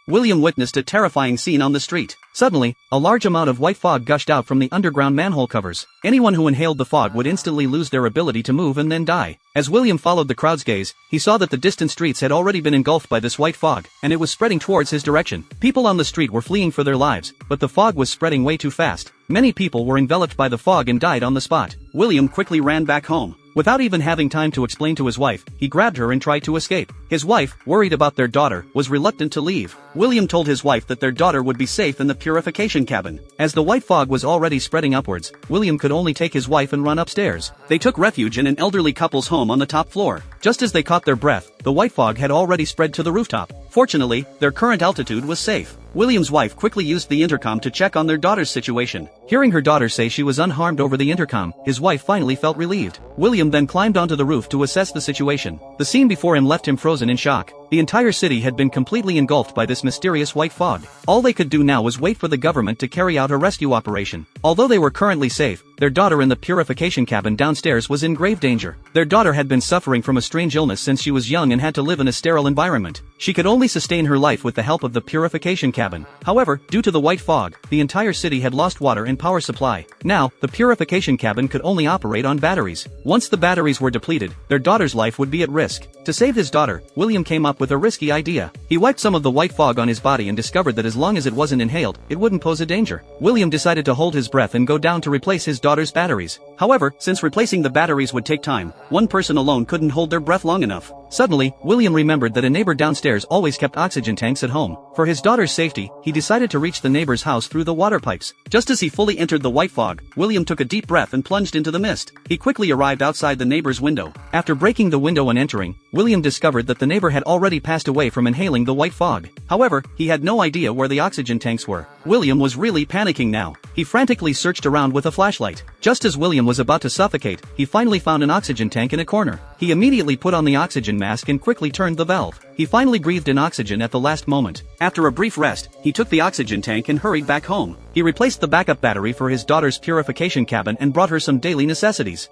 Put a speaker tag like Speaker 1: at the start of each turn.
Speaker 1: William witnessed a terrifying scene on the street. Suddenly, a large amount of white fog gushed out from the underground manhole covers. Anyone who inhaled the fog would instantly lose their ability to move and then die. As William followed the crowd's gaze, he saw that the distant streets had already been engulfed by this white fog, and it was spreading towards his direction. People on the street were fleeing for their lives, but the fog was spreading way too fast. Many people were enveloped by the fog and died on the spot. William quickly ran back home. Without even having time to explain to his wife, he grabbed her and tried to escape. His wife, worried about their daughter, was reluctant to leave. William told his wife that their daughter would be safe in the purification cabin. As the white fog was already spreading upwards, William could only take his wife and run upstairs. They took refuge in an elderly couple's home on the top floor. Just as they caught their breath, the white fog had already spread to the rooftop. Fortunately, their current altitude was safe. William's wife quickly used the intercom to check on their daughter's situation. Hearing her daughter say she was unharmed over the intercom, his wife finally felt relieved. William then climbed onto the roof to assess the situation. The scene before him left him frozen in shock. The entire city had been completely engulfed by this mysterious white fog. All they could do now was wait for the government to carry out a rescue operation. Although they were currently safe, their daughter in the purification cabin downstairs was in grave danger. Their daughter had been suffering from a strange illness since she was young and had to live in a sterile environment. She could only sustain her life with the help of the purification cabin. However, due to the white fog, the entire city had lost water and power supply. Now, the purification cabin could only operate on batteries. Once the batteries were depleted, their daughter's life would be at risk. To save his daughter, William came up with a risky idea. He wiped some of the white fog on his body and discovered that as long as it wasn't inhaled, it wouldn't pose a danger. William decided to hold his breath and go down to replace his daughter's batteries. However, since replacing the batteries would take time, one person alone couldn't hold their breath long enough. Suddenly, William remembered that a neighbor downstairs always kept oxygen tanks at home. For his daughter's safety, he decided to reach the neighbor's house through the water pipes. Just as he fully entered the white fog, William took a deep breath and plunged into the mist. He quickly arrived outside the neighbor's window. After breaking the window and entering, William discovered that the neighbor had already passed away from inhaling the white fog. However, he had no idea where the oxygen tanks were. William was really panicking now. He frantically searched around with a flashlight. Just as William was about to suffocate, he finally found an oxygen tank in a corner. He immediately put on the oxygen mask and quickly turned the valve. He finally breathed in oxygen at the last moment. After a brief rest, he took the oxygen tank and hurried back home. He replaced the backup battery for his daughter's purification cabin and brought her some daily necessities.